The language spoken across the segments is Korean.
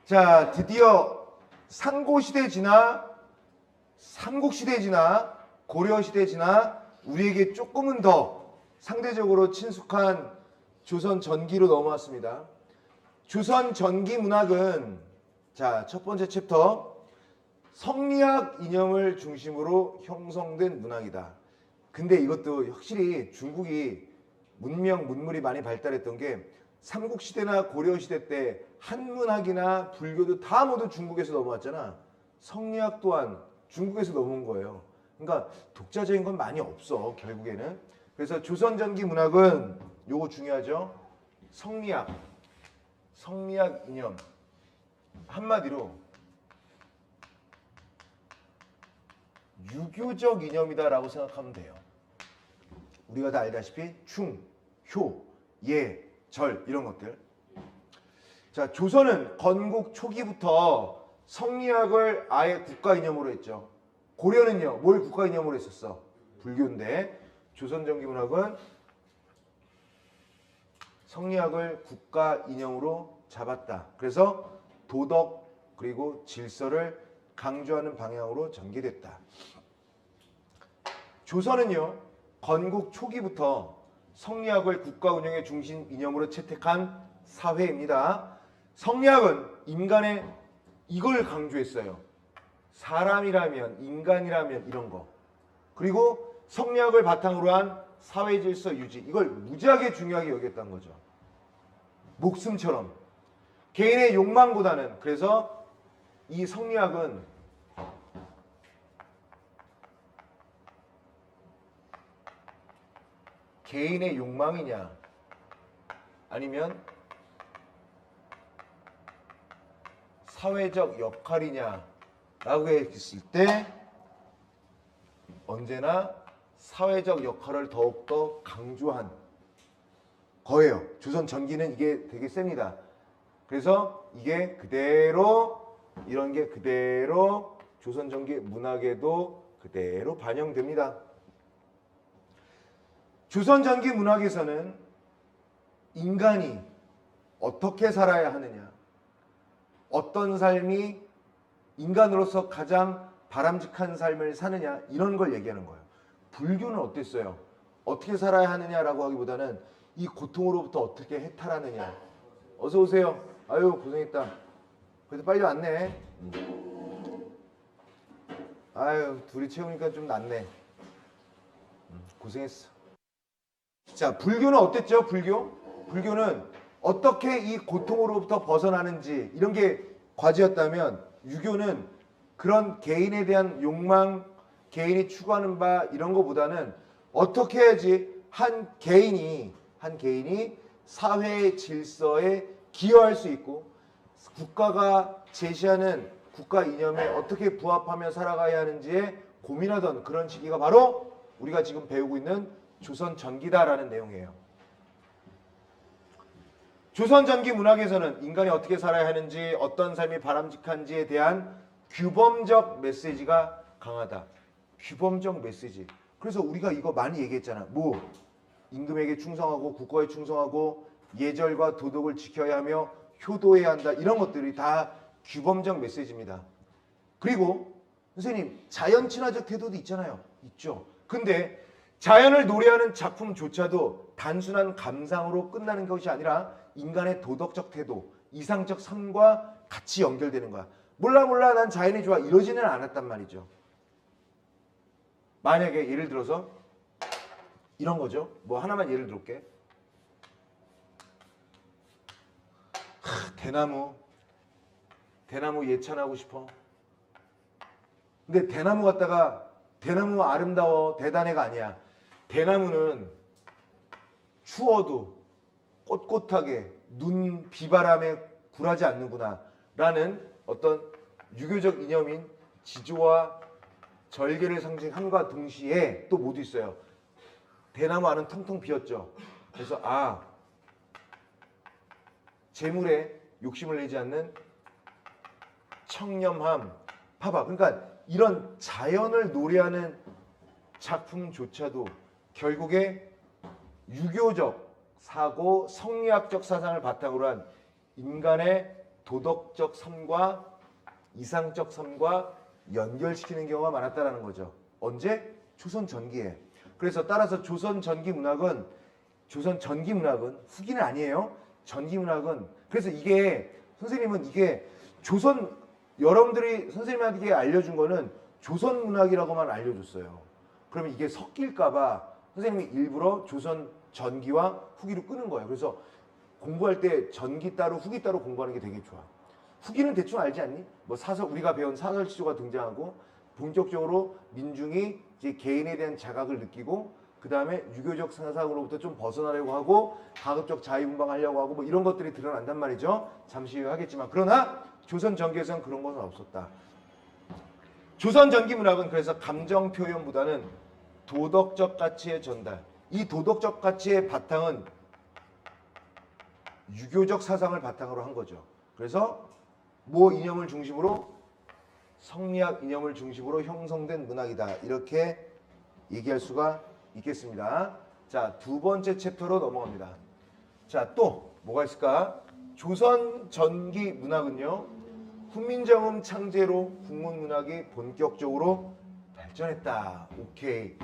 자, 드디어 상고시대 지나 삼국시대 지나 고려시대 지나 우리에게 조금은 더 상대적으로 친숙한 조선 전기로 넘어왔습니다. 조선 전기 문학은 자, 첫 번째 챕터 성리학 이념을 중심으로 형성된 문학이다. 근데 이것도 확실히 중국이 문물이 많이 발달했던 게 삼국시대나 고려시대 때 한문학이나 불교도 다 모두 중국에서 넘어왔잖아. 성리학 또한 중국에서 넘어온 거예요. 그러니까 독자적인 건 많이 없어 결국에는. 그래서 조선 전기 문학은 요거 중요하죠. 성리학 이념 한마디로 유교적 이념이다라고 생각하면 돼요. 우리가 다 알다시피 충, 효, 예, 절 이런 것들. 자, 조선은 건국 초기부터 성리학을 아예 국가 이념으로 했죠. 고려는요, 뭘 국가 이념으로 했었어? 불교인데 조선 전기 문학은 성리학을 국가 이념으로 잡았다. 그래서 도덕 그리고 질서를 강조하는 방향으로 전개됐다. 조선은요, 건국 초기부터 성리학을 국가 운영의 중심 이념으로 채택한 사회입니다. 성리학은 인간의 이걸 강조했어요. 사람이라면, 인간이라면 이런 거. 그리고 성리학을 바탕으로 한 사회 질서 유지. 이걸 무지하게 중요하게 여겼다는 거죠. 목숨처럼. 개인의 욕망보다는. 그래서 이 성리학은 개인의 욕망이냐 아니면 사회적 역할이냐 라고 했을 때 언제나 사회적 역할을 더욱더 강조한 거예요. 조선 전기는 이게 되게 셉니다. 그래서 이게 그대로 이런 게 그대로 조선 전기 문학에도 그대로 반영됩니다. 조선 전기 문학에서는 인간이 어떻게 살아야 하느냐, 어떤 삶이 인간으로서 가장 바람직한 삶을 사느냐 이런 걸 얘기하는 거예요. 불교는 어땠어요? 어떻게 살아야 하느냐라고 하기보다는 이 고통으로부터 어떻게 해탈하느냐. 어서 오세요. 아유 고생했다. 그래도 빨리 왔네. 아유 둘이 채우니까 좀 낫네. 고생했어. 자, 불교는 어땠죠? 불교는 어떻게 이 고통으로부터 벗어나는지 이런 게 과제였다면 유교는 그런 개인에 대한 욕망, 개인이 추구하는 바 이런 거보다는 어떻게 해야지 한 개인이 사회의 질서에 기여할 수 있고 국가가 제시하는 국가 이념에 어떻게 부합하며 살아가야 하는지에 고민하던 그런 시기가 바로 우리가 지금 배우고 있는 조선 전기다라는 내용이에요. 조선 전기 문학에서는 인간이 어떻게 살아야 하는지, 어떤 삶이 바람직한지에 대한 규범적 메시지가 강하다. 규범적 메시지. 그래서 우리가 이거 많이 얘기했잖아. 뭐 임금에게 충성하고 국가에 충성하고 예절과 도덕을 지켜야 하며 효도해야 한다. 이런 것들이 다 규범적 메시지입니다. 그리고 선생님 자연 친화적 태도도 있잖아요. 있죠. 근데 자연을 노래하는 작품조차도 단순한 감상으로 끝나는 것이 아니라 인간의 도덕적 태도, 이상적 삶과 같이 연결되는 거야. 몰라 난 자연이 좋아 이러지는 않았단 말이죠. 만약에 예를 들어서 이런 거죠. 뭐 하나만 예를 들어볼게. 대나무 예찬하고 싶어. 근데 대나무 갖다가 대나무 아름다워 대단해가 아니야. 대나무는 추워도 꼿꼿하게 눈 비바람에 굴하지 않는구나 라는 어떤 유교적 이념인 지조와 절개를 상징함과 동시에 또 모두 있어요. 대나무 안은 텅텅 비었죠. 그래서 재물에 욕심을 내지 않는 청렴함. 봐봐. 그러니까 이런 자연을 노래하는 작품조차도 결국에 유교적 사고, 성리학적 사상을 바탕으로 한 인간의 도덕적 삶과 이상적 삶과 연결시키는 경우가 많았다라는 거죠. 언제? 조선 전기에. 그래서 따라서 조선 전기 문학은 후기는 아니에요. 전기 문학은 그래서 이게 선생님은 이게 조선 여러분들이 선생님한테 알려준 거는 조선 문학이라고만 알려줬어요. 그러면 이게 섞일까봐 선생님이 일부러 조선 전기와 후기로 끄는 거예요. 그래서 공부할 때 전기 따로 후기 따로 공부하는 게 되게 좋아. 후기는 대충 알지 않니? 뭐 사설 우리가 배운 사설 시조가 등장하고 본격적으로 민중이 이제 개인에 대한 자각을 느끼고 그 다음에 유교적 사상으로부터 좀 벗어나려고 하고 가급적 자유분방하려고 하고 뭐 이런 것들이 드러난단 말이죠. 잠시 후에 하겠지만 그러나 조선 전기에서는 그런 것은 없었다. 조선 전기 문학은 그래서 감정 표현보다는 도덕적 가치의 전달. 이 도덕적 가치의 바탕은 유교적 사상을 바탕으로 한 거죠. 그래서 뭐 이념을 중심으로 성리학 이념을 중심으로 형성된 문학이다. 이렇게 얘기할 수가 있겠습니다. 자, 두 번째 챕터로 넘어갑니다. 자, 또 뭐가 있을까? 조선 전기 문학은요. 훈민정음 창제로 국문문학이 본격적으로 발전했다. 오케이.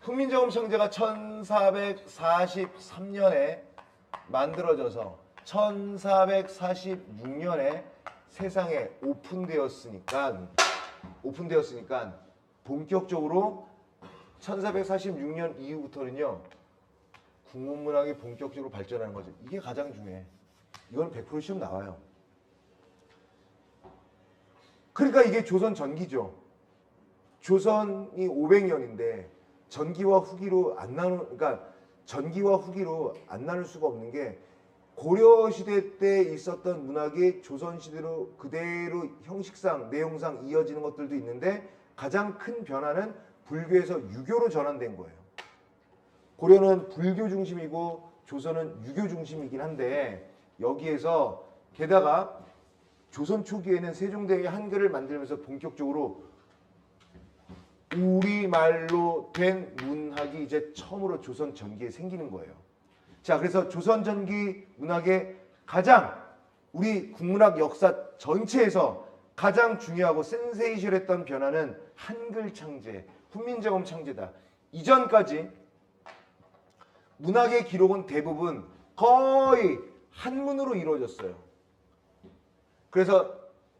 훈민정음 창제가 1443년에 만들어져서 1446년에 세상에 오픈되었으니까 본격적으로 1446년 이후부터는요 국문문학이 본격적으로 발전하는 거죠. 이게 가장 중요해. 이건 100% 시험 나와요. 그러니까 이게 조선 전기죠. 조선이 500년인데 전기와 후기로 안 나눌 수가 없는 게 고려 시대 때 있었던 문학이 조선 시대로 그대로 형식상 내용상 이어지는 것들도 있는데 가장 큰 변화는 불교에서 유교로 전환된 거예요. 고려는 불교 중심이고 조선은 유교 중심이긴 한데 여기에서 게다가 조선 초기에는 세종대왕이 한글을 만들면서 본격적으로 우리말로 된 문학이 이제 처음으로 조선 전기에 생기는 거예요. 자, 그래서 조선 전기 문학의 가장 우리 국문학 역사 전체에서 가장 중요하고 센세이션했던 변화는 한글 창제, 훈민정음 창제다. 이전까지 문학의 기록은 대부분 거의 한문으로 이루어졌어요. 그래서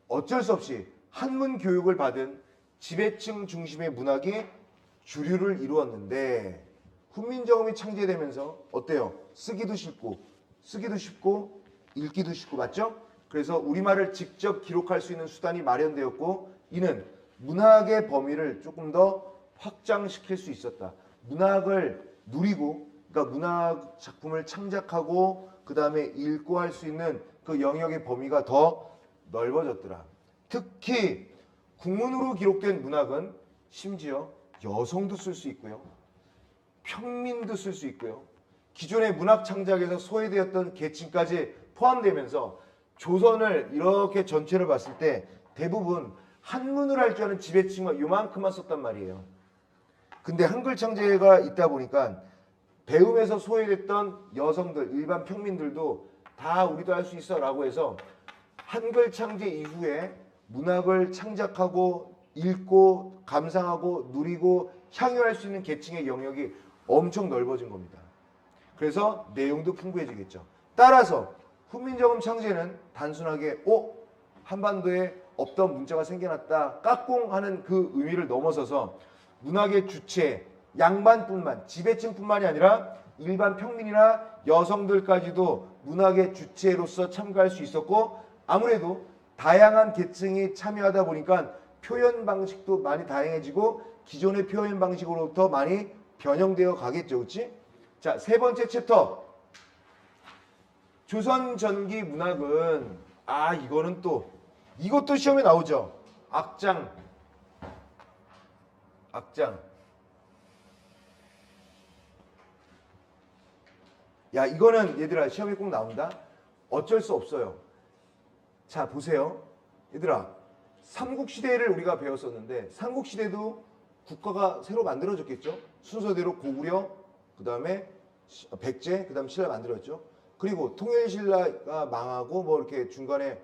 어쩔 수 없이 한문 교육을 받은 지배층 중심의 문학이 주류를 이루었는데 훈민정음이 창제되면서 어때요? 쓰기도 쉽고 읽기도 쉽고 맞죠? 그래서 우리말을 직접 기록할 수 있는 수단이 마련되었고 이는 문학의 범위를 조금 더 확장시킬 수 있었다. 문학을 누리고 그러니까 문학 작품을 창작하고 그 다음에 읽고 할 수 있는 그 영역의 범위가 더 넓어졌더라. 특히 국문으로 기록된 문학은 심지어 여성도 쓸 수 있고요. 평민도 쓸 수 있고요. 기존의 문학 창작에서 소외되었던 계층까지 포함되면서 조선을 이렇게 전체를 봤을 때 대부분 한문을 할 줄 아는 지배층만 요만큼만 썼단 말이에요. 근데 한글 창제가 있다 보니까 배움에서 소외됐던 여성들, 일반 평민들도 다 우리도 할 수 있어 라고 해서 한글 창제 이후에 문학을 창작하고 읽고 감상하고 누리고 향유할 수 있는 계층의 영역이 엄청 넓어진 겁니다. 그래서 내용도 풍부해지겠죠. 따라서 훈민정음 창제는 단순하게 한반도에 없던 문자가 생겨났다 까꿍하는 그 의미를 넘어서서 문학의 주체 양반뿐만 지배층뿐만이 아니라 일반 평민이나 여성들까지도 문학의 주체로서 참가할 수 있었고 아무래도 다양한 계층이 참여하다 보니까 표현 방식도 많이 다양해지고 기존의 표현 방식으로부터 많이 변형되어 가겠죠. 그렇지? 자, 세 번째 챕터. 조선 전기 문학은 이거는 또 이것도 시험에 나오죠. 악장. 야, 이거는 얘들아 시험에 꼭 나온다. 어쩔 수 없어요. 자, 보세요. 얘들아, 삼국시대를 우리가 배웠었는데 삼국시대도 국가가 새로 만들어졌겠죠. 순서대로 고구려, 그 다음에 백제, 그 다음에 신라 만들었죠. 그리고 통일신라가 망하고 뭐 이렇게 중간에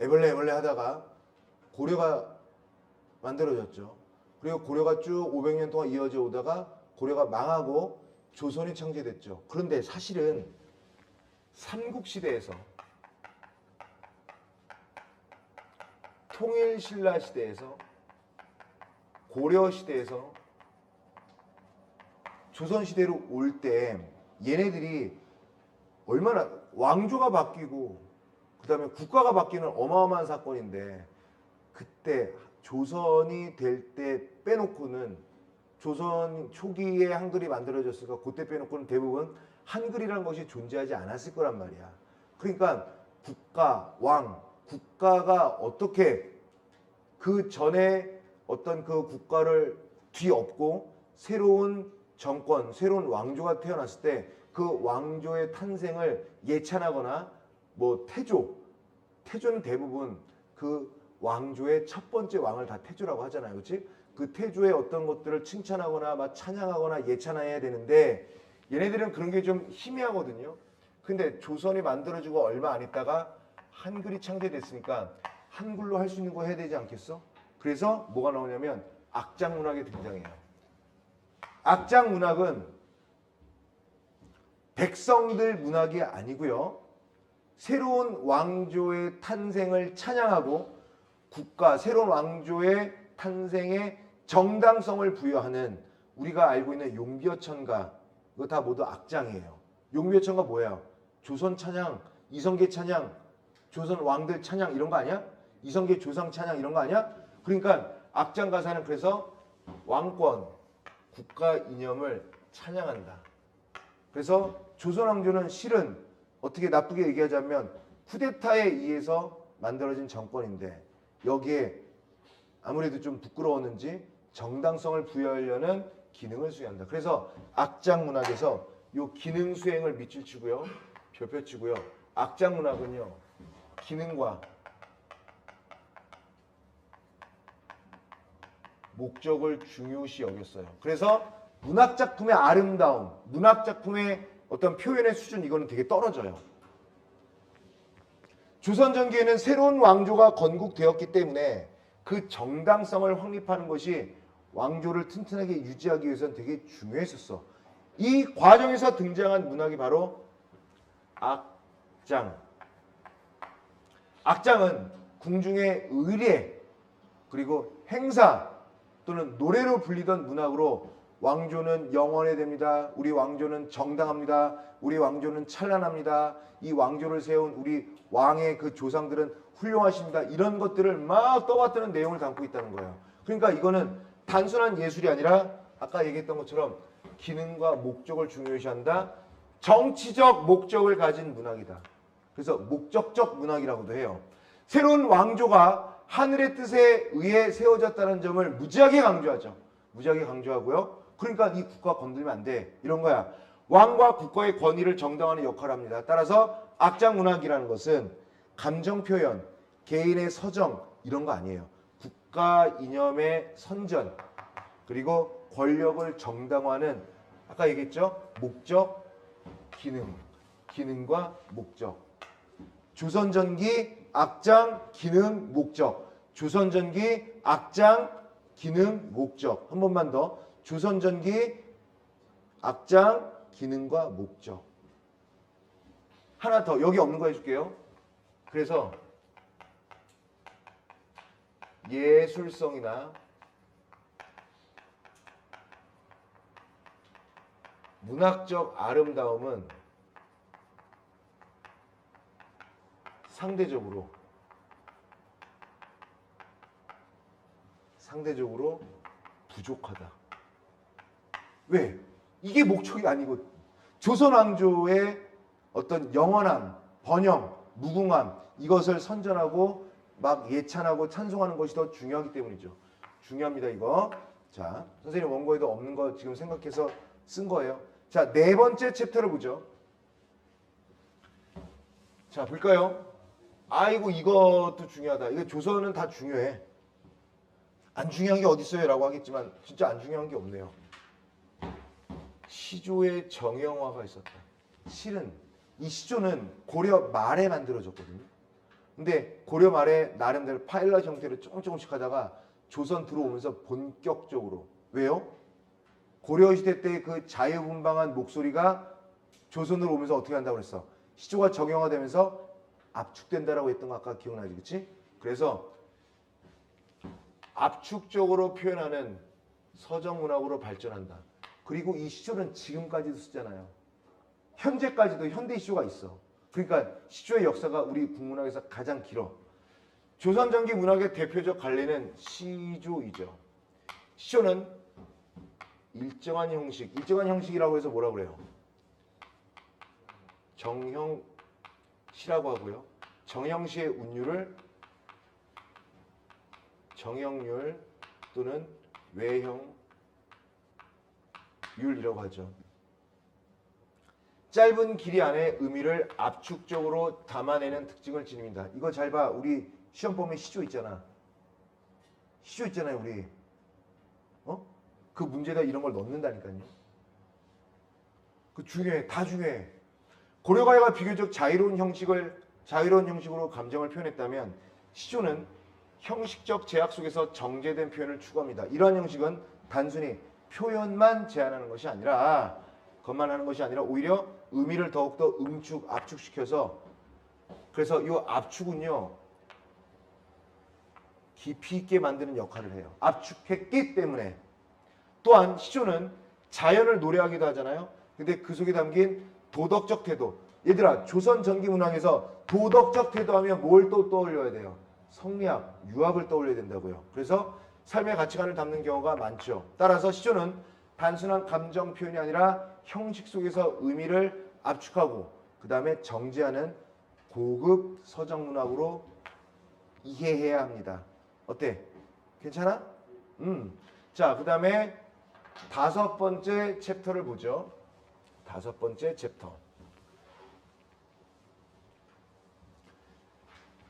애벌레 하다가 고려가 만들어졌죠. 그리고 고려가 쭉 500년 동안 이어져 오다가 고려가 망하고 조선이 창제됐죠. 그런데 사실은 삼국시대에서 통일신라 시대에서 고려시대에서 조선시대로 올 때 얘네들이 얼마나 왕조가 바뀌고 그 다음에 국가가 바뀌는 어마어마한 사건인데 그때 조선이 될 때 빼놓고는 조선 초기에 한글이 만들어졌으니까 그때 빼놓고는 대부분 한글이라는 것이 존재하지 않았을 거란 말이야. 그러니까 국가, 왕, 국가가 어떻게 그 전에 어떤 그 국가를 뒤엎고 새로운 정권, 새로운 왕조가 태어났을 때 그 왕조의 탄생을 예찬하거나 뭐 태조는 대부분 그 왕조의 첫 번째 왕을 다 태조라고 하잖아요. 그렇지? 그 태조의 어떤 것들을 칭찬하거나 막 찬양하거나 예찬해야 되는데 얘네들은 그런 게 좀 희미하거든요. 근데 조선이 만들어지고 얼마 안 있다가 한글이 창제됐으니까 한글로 할 수 있는 거 해야 되지 않겠어? 그래서 뭐가 나오냐면 악장 문학이 등장해요. 악장 문학은 백성들 문학이 아니고요. 새로운 왕조의 탄생을 찬양하고 국가, 새로운 왕조의 탄생에 정당성을 부여하는 우리가 알고 있는 용비어천가 이거 다 모두 악장이에요. 용비어천가 뭐예요? 조선 찬양, 이성계 찬양, 조선 왕들 찬양 이런 거 아니야? 이성계 조상 찬양 이런 거 아니야? 그러니까 악장 가사는 그래서 왕권, 국가 이념을 찬양한다. 그래서 조선 왕조는 실은 어떻게 나쁘게 얘기하자면 쿠데타에 의해서 만들어진 정권인데 여기에 아무래도 좀 부끄러웠는지 정당성을 부여하려는 기능을 수행한다. 그래서 악장 문학에서 요 기능 수행을 밑줄 치고요. 별표 치고요. 악장 문학은요. 기능과 목적을 중요시 여겼어요. 그래서 문학 작품의 아름다움, 문학 작품의 어떤 표현의 수준 이거는 되게 떨어져요. 조선 전기에는 새로운 왕조가 건국되었기 때문에 그 정당성을 확립하는 것이 왕조를 튼튼하게 유지하기 위해서는 되게 중요했었어. 이 과정에서 등장한 문학이 바로 악장. 악장은 궁중의 의례 그리고 행사 또는 노래로 불리던 문학으로 왕조는 영원해야 됩니다. 우리 왕조는 정당합니다. 우리 왕조는 찬란합니다. 이 왕조를 세운 우리 왕의 그 조상들은 훌륭하십니다. 이런 것들을 막 떠받드는 내용을 담고 있다는 거예요. 그러니까 이거는 단순한 예술이 아니라 아까 얘기했던 것처럼 기능과 목적을 중요시한다. 정치적 목적을 가진 문학이다. 그래서 목적적 문학이라고도 해요. 새로운 왕조가 하늘의 뜻에 의해 세워졌다는 점을 무지하게 강조하죠. 무지하게 강조하고요. 그러니까 이 국가 건들면 안 돼. 이런 거야. 왕과 국가의 권위를 정당화하는 역할을 합니다. 따라서 악장 문학이라는 것은 감정 표현, 개인의 서정 이런 거 아니에요. 국가 이념의 선전 그리고 권력을 정당화하는 아까 얘기했죠? 목적, 기능, 기능과 목적. 조선전기 악장, 기능, 목적. 조선전기 악장, 기능, 목적. 한 번만 더. 조선전기 악장, 기능과 목적. 하나 더 여기 없는 거 해줄게요. 그래서 예술성이나 문학적 아름다움은 상대적으로 부족하다. 왜? 이게 목적이 아니고 조선 왕조의 어떤 영원함, 번영, 무궁함 이것을 선전하고 막 예찬하고 찬송하는 것이 더 중요하기 때문이죠. 중요합니다 이거. 자, 선생님 원고에도 없는 거 지금 생각해서 쓴 거예요. 자, 네 번째 챕터를 보죠. 자, 볼까요? 아이고 이것도 중요하다. 이거 조선은 다 중요해. 안 중요한 게 어디 있어요? 라고 하겠지만 진짜 안 중요한 게 없네요. 시조의 정형화가 있었다. 실은 이 시조는 고려 말에 만들어졌거든요. 근데 고려 말에 나름대로 파일럿 형태로 조금씩 하다가 조선 들어오면서 본격적으로 왜요? 고려 시대 때 그 자유분방한 목소리가 조선으로 오면서 어떻게 한다고 그랬어? 시조가 정형화되면서 압축된다라고 했던 거 아까 기억나지, 그치? 그래서 압축적으로 표현하는 서정문학으로 발전한다. 그리고 이 시조는 지금까지도 쓰잖아요. 현재까지도 현대 시조가 있어. 그러니까 시조의 역사가 우리 국문학에서 가장 길어. 조선 전기 문학의 대표적 관례는 시조이죠. 시조는 일정한 형식이라고 해서 뭐라고 그래요? 정형시라고 하고요. 정형시의 운율을 정형률 또는 외형율이라고 하죠. 짧은 길이 안에 의미를 압축적으로 담아내는 특징을 지닙니다. 이거 잘 봐. 우리 시험 보면 시조 있잖아. 시조 있잖아요, 우리. 그 문제에다 이런 걸 넣는다니까요. 그 중요해. 다 중요해. 고려가요가 비교적 자유로운 형식으로 감정을 표현했다면 시조는 형식적 제약 속에서 정제된 표현을 추구합니다. 이러한 형식은 단순히 표현만 제한하는 것이 아니라 오히려 의미를 더욱더 압축시켜서 그래서 이 압축은요 깊이 있게 만드는 역할을 해요. 압축했기 때문에. 또한 시조는 자연을 노래하기도 하잖아요. 근데 그 속에 담긴 도덕적 태도. 얘들아, 조선 전기 문학에서 도덕적 태도 하면 뭘 또 떠올려야 돼요? 성리학, 유학을 떠올려야 된다고요. 그래서 삶의 가치관을 담는 경우가 많죠. 따라서 시조는 단순한 감정 표현이 아니라 형식 속에서 의미를 압축하고 그 다음에 정제하는 고급 서정문학으로 이해해야 합니다. 어때? 괜찮아? 자, 그 다음에 5번째 챕터를 보죠. 5번째 챕터.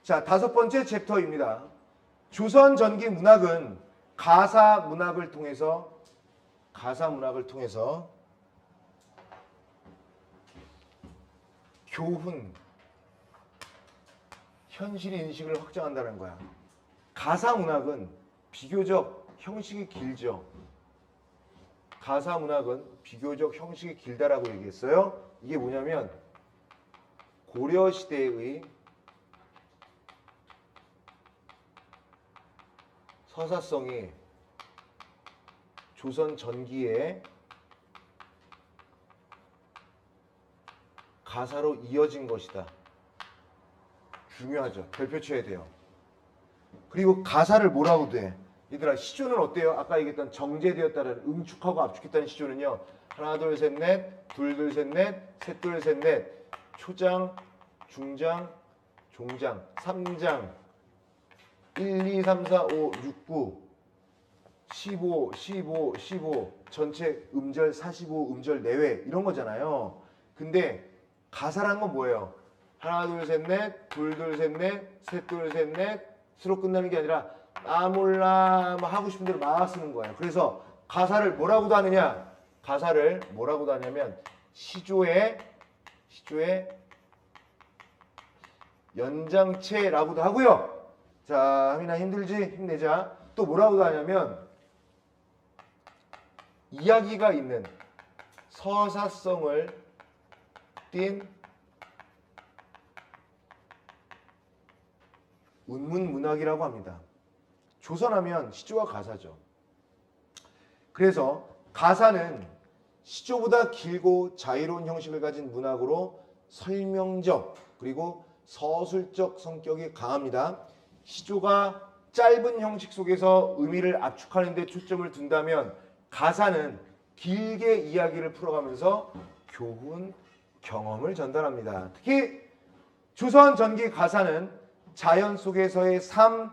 자, 5번째 챕터입니다. 조선 전기 문학은 가사 문학을 통해서 교훈, 현실 인식을 확장한다는 거야. 가사 문학은 비교적 형식이 길죠. 가사 문학은 비교적 형식이 길다라고 얘기했어요. 이게 뭐냐면 고려 시대의 서사성이 조선 전기의 가사로 이어진 것이다. 중요하죠. 별표 쳐야 돼요. 그리고 가사를 뭐라고 돼? 얘들아, 시조는 어때요? 아까 얘기했던 정제되었다는 응축하고 압축했다는 시조는요. 하나 둘 셋 넷, 둘 둘 셋 넷, 셋 둘 셋 넷, 초장, 중장, 종장, 3장, 1, 2, 3, 4, 5, 6, 9, 15, 15, 15, 전체 음절 45, 음절 내외 이런 거잖아요. 근데 가사란 건 뭐예요? 하나 둘 셋 넷, 둘 둘 셋 넷, 셋 둘 셋 넷으로 끝나는 게 아니라 아 몰라 뭐 하고 싶은 대로 막 쓰는 거예요. 그래서 가사를 뭐라고도 하느냐? 가사를 뭐라고도 하냐면 시조의 연장체라고도 하고요. 자, 하민아 힘들지? 힘내자. 또 뭐라고도 하냐면 이야기가 있는 서사성을 띤 운문문학이라고 합니다. 조선하면 시조와 가사죠. 그래서 가사는 시조보다 길고 자유로운 형식을 가진 문학으로 설명적 그리고 서술적 성격이 강합니다. 시조가 짧은 형식 속에서 의미를 압축하는 데 초점을 둔다면 가사는 길게 이야기를 풀어가면서 교훈, 경험을 전달합니다. 특히 조선 전기 가사는 자연 속에서의 삶,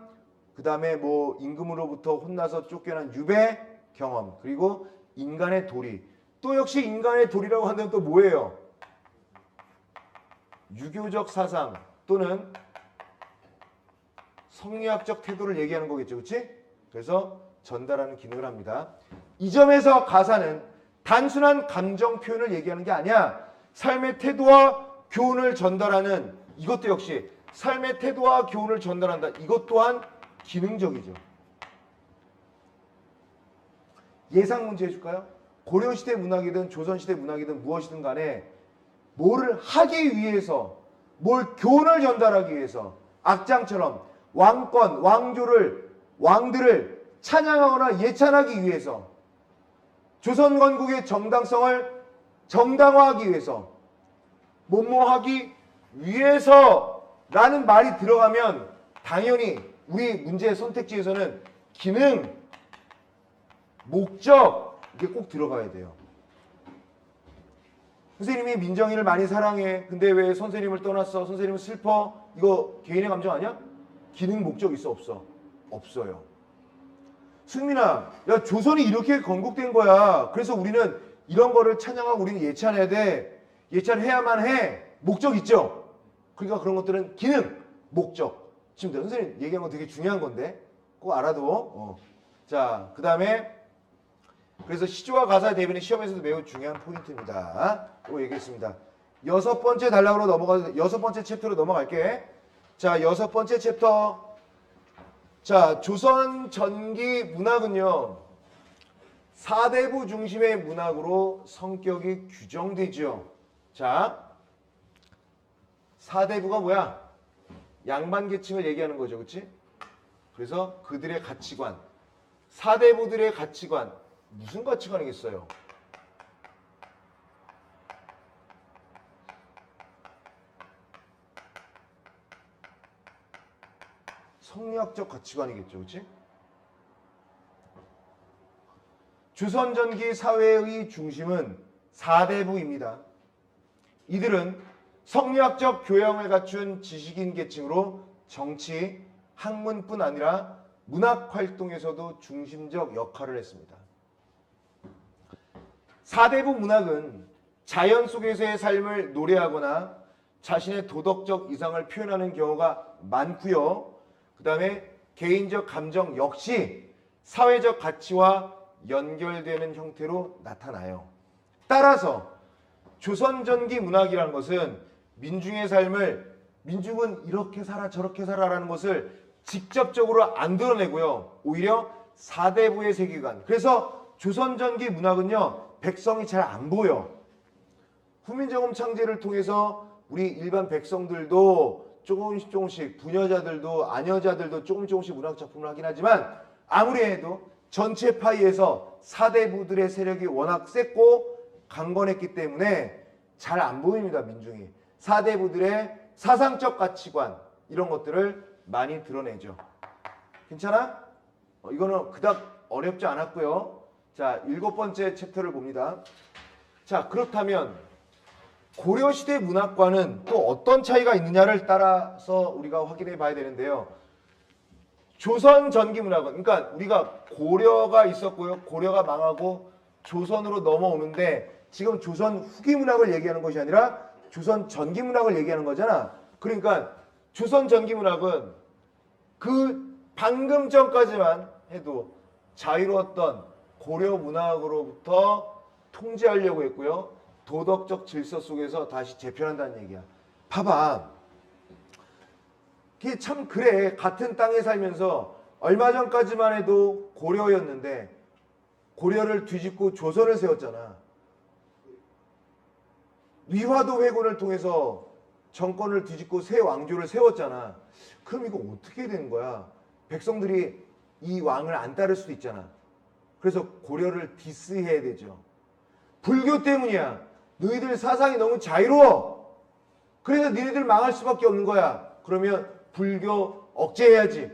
그 다음에 뭐 임금으로부터 혼나서 쫓겨난 유배 경험, 그리고 인간의 도리. 또 역시 인간의 도리라고 한다면 또 뭐예요? 유교적 사상 또는 성리학적 태도를 얘기하는 거겠죠. 그렇지? 그래서 전달하는 기능을 합니다. 이 점에서 가사는 단순한 감정 표현을 얘기하는 게 아니야. 삶의 태도와 교훈을 전달하는 이것도 역시 삶의 태도와 교훈을 전달한다. 이것 또한 기능적이죠. 예상 문제 해줄까요? 고려시대 문학이든 조선시대 문학이든 무엇이든 간에 뭐를 하기 위해서, 뭘 교훈을 전달하기 위해서 악장처럼 왕권, 왕들을 찬양하거나 예찬하기 위해서, 조선 건국의 정당성을 정당화하기 위해서, 뭐뭐하기 위해서라는 말이 들어가면 당연히 우리 문제 선택지에서는 기능, 목적 이게 꼭 들어가야 돼요. 선생님이 민정이를 많이 사랑해. 근데 왜 선생님을 떠났어? 선생님은 슬퍼? 이거 개인의 감정 아니야? 기능, 목적 있어 없어? 없어요. 승민아, 야 조선이 이렇게 건국된 거야. 그래서 우리는 이런 거를 찬양하고 우리는 예찬해야 돼. 예찬해야만 해. 목적 있죠? 그러니까 그런 것들은 기능, 목적. 지금 선생님 얘기한 거 되게 중요한 건데 꼭 알아도. 자, 그 다음에 그래서 시조와 가사 대비는 시험에서도 매우 중요한 포인트입니다. 또 얘기했습니다. 여섯 번째 챕터로 넘어갈게. 자, 여섯 번째 챕터. 자, 조선 전기 문학은요, 사대부 중심의 문학으로 성격이 규정되죠. 자, 사대부가 뭐야? 양반 계층을 얘기하는 거죠, 그렇지? 그래서 그들의 가치관, 사대부들의 가치관, 무슨 가치관이겠어요? 성리학적 가치관이겠죠, 그렇지? 조선 전기 사회의 중심은 사대부입니다. 이들은 성리학적 교養을 갖춘 지식인 계층으로 정치, 학문뿐 아니라 문학 활동에서도 중심적 역할을 했습니다. 사대부 문학은 자연 속에서의 삶을 노래하거나 자신의 도덕적 이상을 표현하는 경우가 많고요. 그 다음에 개인적 감정 역시 사회적 가치와 연결되는 형태로 나타나요. 따라서 조선전기 문학이라는 것은 민중의 삶을, 민중은 이렇게 살아 저렇게 살아라는 것을 직접적으로 안 드러내고요. 오히려 사대부의 세계관. 그래서 조선전기 문학은요, 백성이 잘 안 보여. 후민정음 창제를 통해서 우리 일반 백성들도 조금씩 부녀자들도 아녀자들도 조금씩 문학 작품을 하긴 하지만 아무리 해도 전체 파이에서 사대부들의 세력이 워낙 셌고 강건했기 때문에 잘 안 보입니다. 민중이. 사대부들의 사상적 가치관 이런 것들을 많이 드러내죠. 괜찮아? 이거는 그닥 어렵지 않았고요. 자, 7번째 챕터를 봅니다. 자, 그렇다면 고려시대 문학과는 또 어떤 차이가 있느냐를 따라서 우리가 확인해 봐야 되는데요. 조선 전기 문학은, 그러니까 우리가 고려가 있었고요. 고려가 망하고 조선으로 넘어오는데 지금 조선 후기 문학을 얘기하는 것이 아니라 조선 전기 문학을 얘기하는 거잖아. 그러니까 조선 전기 문학은 그 방금 전까지만 해도 자유로웠던 고려 문학으로부터 통제하려고 했고요. 도덕적 질서 속에서 다시 재편한다는 얘기야. 봐봐. 그게 참 그래. 같은 땅에 살면서 얼마 전까지만 해도 고려였는데 고려를 뒤집고 조선을 세웠잖아. 위화도 회군을 통해서 정권을 뒤집고 새 왕조를 세웠잖아. 그럼 이거 어떻게 되는 거야? 백성들이 이 왕을 안 따를 수도 있잖아. 그래서 고려를 디스해야 되죠. 불교 때문이야. 너희들 사상이 너무 자유로워. 그래서 너희들 망할 수밖에 없는 거야. 그러면 불교 억제해야지.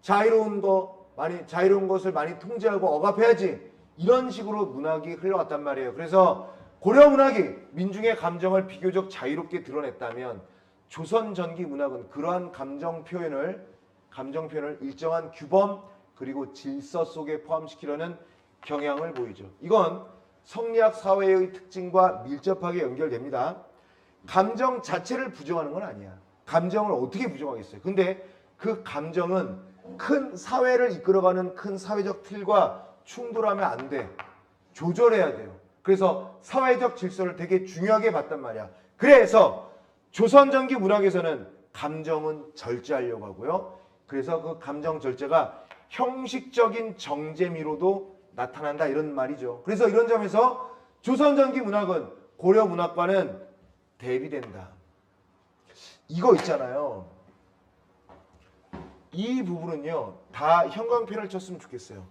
자유로운 것을 많이 통제하고 억압해야지. 이런 식으로 문학이 흘러갔단 말이에요. 그래서 고려 문학이 민중의 감정을 비교적 자유롭게 드러냈다면 조선 전기 문학은 그러한 감정 표현을 일정한 규범 그리고 질서 속에 포함시키려는 경향을 보이죠. 이건 성리학 사회의 특징과 밀접하게 연결됩니다. 감정 자체를 부정하는 건 아니야. 감정을 어떻게 부정하겠어요? 근데 그 감정은 큰 사회를 이끌어가는 큰 사회적 틀과 충돌하면 안 돼. 조절해야 돼요. 그래서 사회적 질서를 되게 중요하게 봤단 말이야. 그래서 조선 전기 문학에서는 감정은 절제하려고 하고요. 그래서 그 감정 절제가 형식적인 정제미로도 나타난다 이런 말이죠. 그래서 이런 점에서 조선 전기 문학은 고려 문학과는 대비된다. 이거 있잖아요. 이 부분은요, 다 형광펜을 쳤으면 좋겠어요.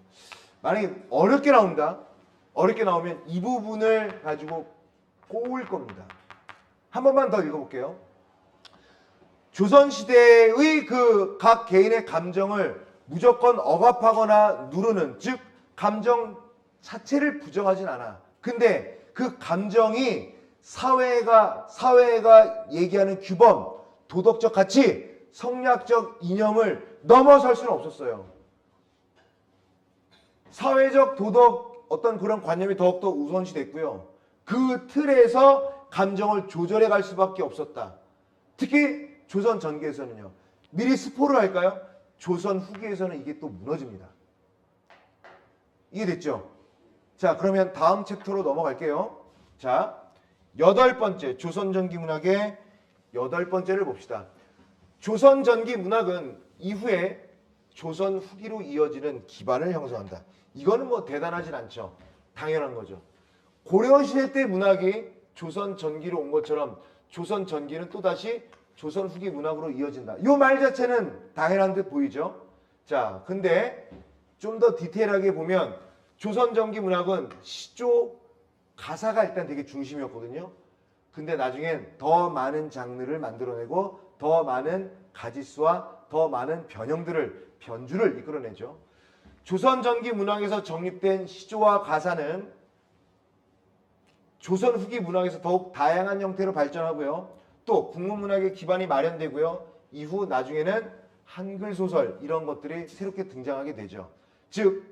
만약에 어렵게 나온다. 어렵게 나오면 이 부분을 가지고 꼬을 겁니다. 한 번만 더 읽어볼게요. 조선시대의 그 각 개인의 감정을 무조건 억압하거나 누르는, 즉 감정 자체를 부정하진 않아. 근데 그 감정이 사회가 얘기하는 규범, 도덕적 가치, 성리학적 이념을 넘어설 수는 없었어요. 사회적 도덕 어떤 그런 관념이 더욱더 우선시 됐고요. 그 틀에서 감정을 조절해 갈 수밖에 없었다. 특히 조선 전기에서는요. 미리 스포를 할까요? 조선 후기에서는 이게 또 무너집니다. 이해됐죠? 자, 그러면 다음 챕터로 넘어갈게요. 자, 8번째 조선 전기 문학의 8번째를 봅시다. 조선 전기 문학은 이후에 조선 후기로 이어지는 기반을 형성한다. 이거는 뭐 대단하진 않죠. 당연한 거죠. 고려시대 때 문학이 조선 전기로 온 것처럼 조선 전기는 또다시 조선 후기 문학으로 이어진다. 이 말 자체는 당연한 듯 보이죠. 자, 근데 좀 더 디테일하게 보면 조선 전기 문학은 시조, 가사가 일단 되게 중심이었거든요. 근데 나중엔 더 많은 장르를 만들어내고 더 많은 가지수와 더 많은 변주를 이끌어내죠. 조선 전기 문학에서 정립된 시조와 가사는 조선 후기 문학에서 더욱 다양한 형태로 발전하고요. 또 국문문학의 기반이 마련되고요. 이후 나중에는 한글 소설 이런 것들이 새롭게 등장하게 되죠. 즉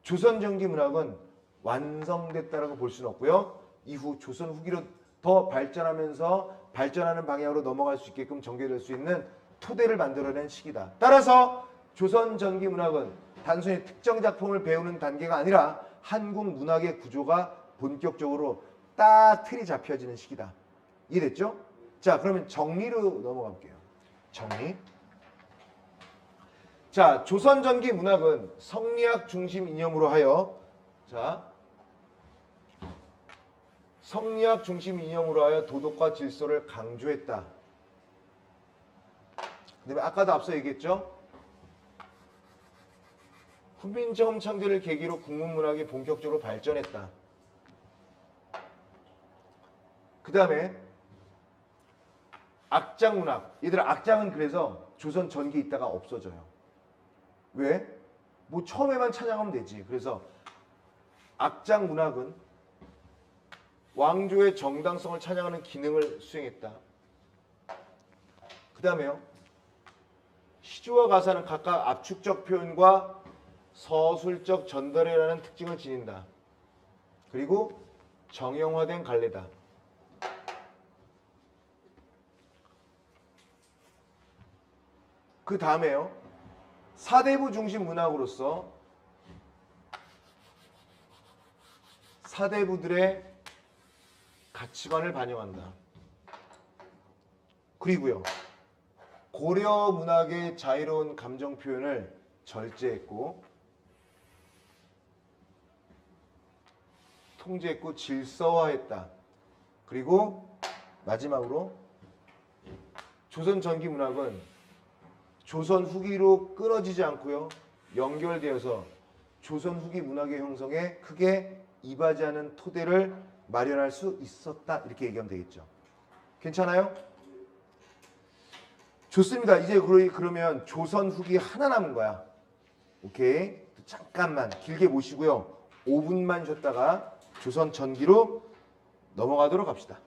조선 전기 문학은 완성됐다라고 볼 수는 없고요. 이후 조선 후기로 더 발전하면서 발전하는 방향으로 넘어갈 수 있게끔 전개될 수 있는 토대를 만들어낸 시기다. 따라서 조선 전기 문학은 단순히 특정 작품을 배우는 단계가 아니라 한국 문학의 구조가 본격적으로 딱 틀이 잡혀지는 시기다. 이해됐죠? 자, 그러면 정리로 넘어가 볼게요. 정리. 자, 조선 전기 문학은 성리학 중심 이념으로 하여 성리학 중심 이념으로 하여 도덕과 질서를 강조했다. 그다음에 아까도 앞서 얘기했죠? 훈민정음 창제를 계기로 국문문학이 본격적으로 발전했다. 그 다음에 악장문학. 얘들아, 악장은 그래서 조선 전기에 있다가 없어져요. 왜? 뭐 처음에만 찬양하면 되지. 그래서 악장문학은 왕조의 정당성을 찬양하는 기능을 수행했다. 그 다음에요. 시조와 가사는 각각 압축적 표현과 서술적 전달이라는 특징을 지닌다. 그리고 정형화된 갈래다. 그 다음에요. 사대부 중심 문학으로서 사대부들의 가치관을 반영한다. 그리고요. 고려 문학의 자유로운 감정 표현을 절제했고 통제했고 질서화했다. 그리고 마지막으로 조선 전기 문학은 조선 후기로 끊어지지 않고요. 연결되어서 조선 후기 문학의 형성에 크게 이바지하는 토대를 마련할 수 있었다. 이렇게 얘기하면 되겠죠. 괜찮아요? 좋습니다. 이제 그러면 조선 후기 하나 남은 거야. 오케이. 잠깐만 길게 모시고요. 5분만 쉬었다가 조선 전기로 넘어가도록 합시다.